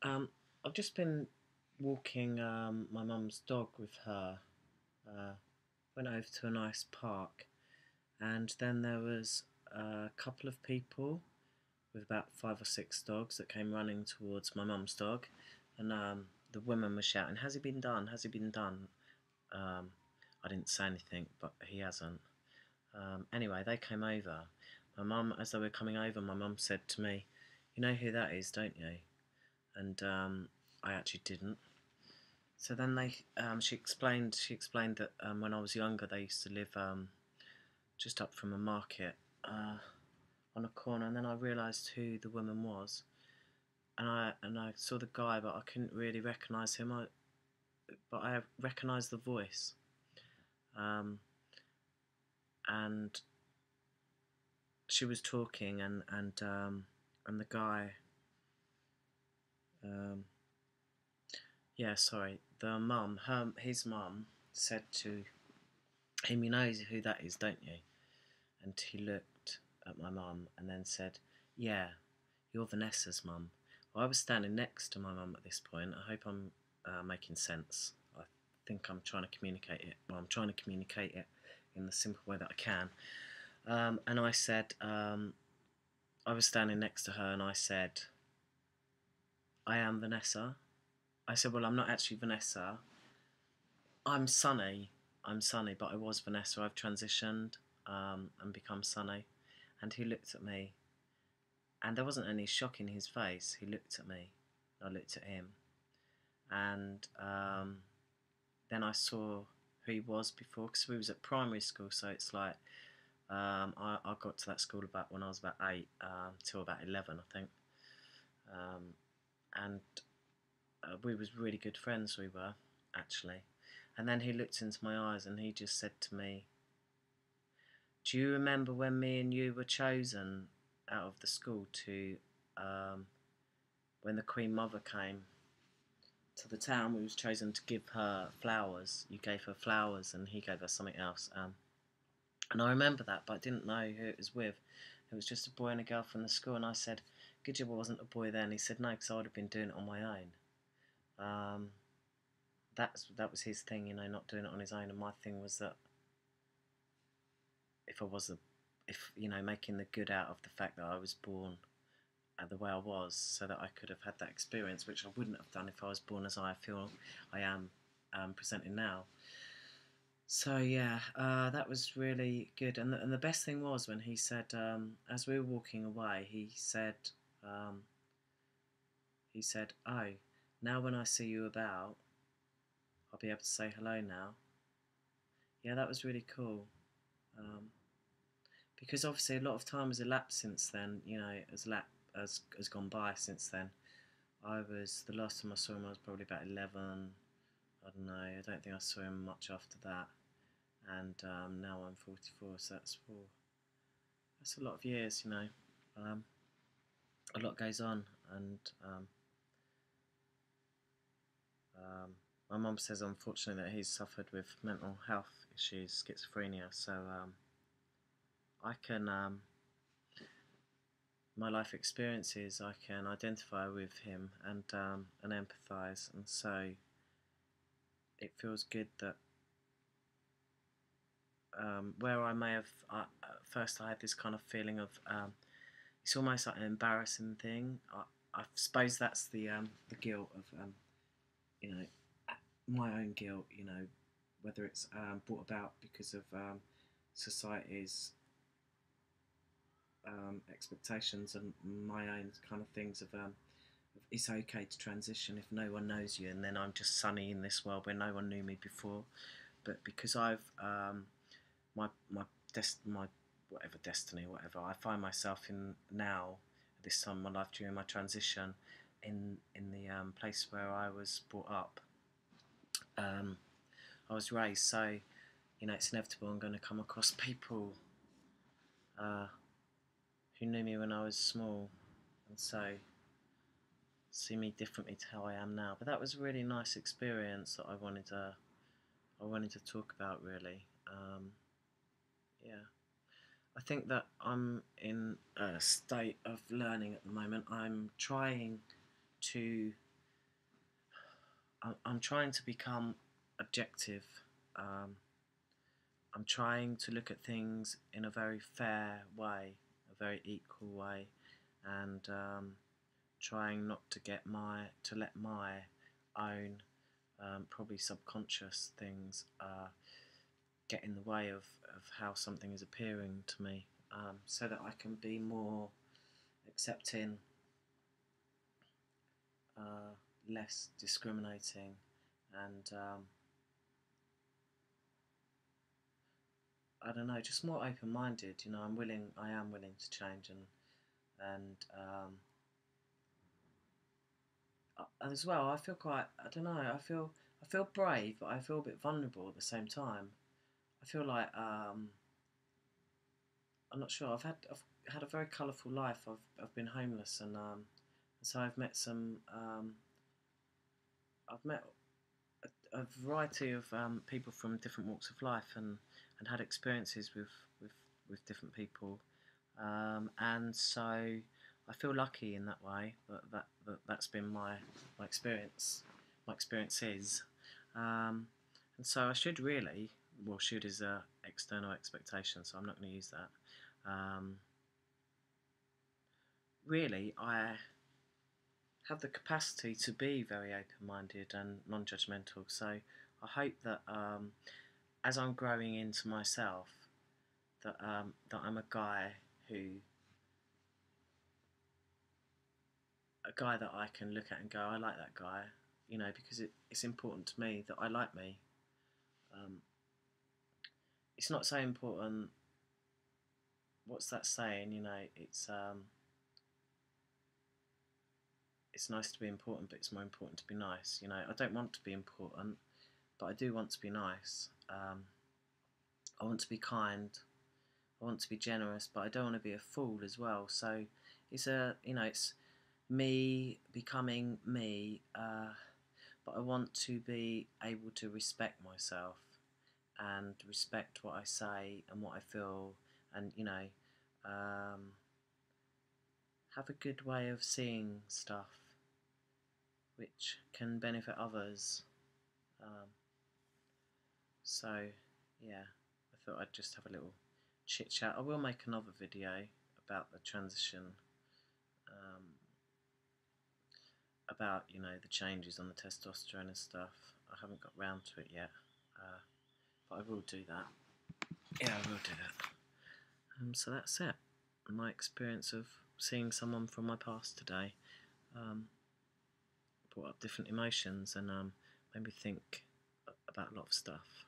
Um, I've just been walking my mum's dog with her. Uh, Went over to a nice park, and then there was a couple of people with about five or six dogs that came running towards my mum's dog, and the woman was shouting, "Has he been done? Has he been done?" Um, I didn't say anything, but he hasn't. Anyway, they came over. My mum, as they were coming over, my mum said to me, "You know who that is, don't you?" And I actually didn't. So then she explained that when I was younger, they used to live just up from a market uh, on a corner, and then I realised who the woman was, and I saw the guy, but I couldn't really recognise him. But I recognised the voice, um, and she was talking, and the guy, um, yeah, sorry, the mum, his mum said to him, "You know who that is, don't you?" And he looked at my mum and then said, "Yeah, you're Vanessa's mum." Well, I was standing next to my mum at this point. I hope I'm making sense. I think I'm trying to communicate it. Well, I'm trying to communicate it in the simple way that I can. And I said, I was standing next to her and I said, "I am Vanessa." I said, "Well, I'm not actually Vanessa. I'm Sunny. I'm Sunny, but I was Vanessa. I've transitioned and become Sunny." And he looked at me, and there wasn't any shock in his face. He looked at me, I looked at him, and then I saw who he was before, because we was at primary school, so it's like I got to that school about when I was about 8 till about 11, I think, um, and we was really good friends. We were actually, and then he looked into my eyes and he just said to me, "Do you remember when me and you were chosen out of the school to when the Queen Mother came to the town? We was chosen to give her flowers. You gave her flowers, and he gave her something else." And I remember that, but I didn't know who it was with. It was just a boy and a girl from the school, and I said, "Good job I wasn't a boy then." He said, "No, because I would have been doing it on my own." Um, that was his thing, not doing it on his own, and my thing was that if I was a, if making the good out of the fact that I was born the way I was, so that I could have had that experience, which I wouldn't have done if I was born as I feel I am presenting now. So yeah, that was really good, and the best thing was when he said, as we were walking away, um, he said, "Oh, now when I see you about, I'll be able to say hello now." Yeah, that was really cool. Um, because obviously a lot of time has elapsed since then. Has gone by since then. The last time I saw him, I was probably about 11. I don't know. I don't think I saw him much after that. And now I'm 44, so that's a lot of years. Um, a lot goes on, and um, my mum says unfortunately that he's suffered with mental health issues, schizophrenia. So I can my life experiences, I can identify with him and empathise, and so it feels good that where I may have at first I had this kind of feeling of it's almost like an embarrassing thing. I suppose that's the guilt of you know my own guilt. Whether it's brought about because of society's expectations and my own kind of things of it's okay to transition if no one knows you, and then I'm just Sunny in this world where no one knew me before. But because I've my whatever destiny, whatever I find myself in now at this time in my life during my transition, in the place where I was brought up, um, I was raised. So it's inevitable I'm going to come across people uh, who knew me when I was small, and so see me differently to how I am now. But that was a really nice experience that I wanted to talk about, really. Yeah. I think that I'm in a state of learning at the moment. I'm trying to I'm trying to become objective. Um, I'm trying to look at things in a very fair way, a very equal way, and trying not to let my own probably subconscious things get in the way of how something is appearing to me, so that I can be more accepting, less discriminating, and I don't know, just more open-minded. I am willing to change, and as well, I feel quite, I don't know, I feel brave, but I feel a bit vulnerable at the same time. I feel like I'm not sure. I've had a very colourful life. I've been homeless, and so I've met a variety of people from different walks of life, and had experiences with different people, and so I feel lucky in that way. That's been my experience. My experience is, and so I should really, well, should is a external expectation, so I'm not going to use that. Really, I have the capacity to be very open-minded and non-judgmental. So I hope that as I'm growing into myself, that I'm a guy that I can look at and go, I like that guy, because it's important to me that I like me. Um, it's not so important. What's that saying? It's nice to be important, but it's more important to be nice. I don't want to be important, but I do want to be nice. I want to be kind. I want to be generous, but I don't want to be a fool as well. So it's me becoming me, but I want to be able to respect myself and respect what I say and what I feel, and have a good way of seeing stuff which can benefit others. Um, so yeah, I thought I'd just have a little chit chat. I will make another video about the transition, um, about the changes on the testosterone and stuff. I haven't got round to it yet, but I will do that. Yeah, I will do that. So that's it. My experience of seeing someone from my past today brought up different emotions, and made me think about a lot of stuff.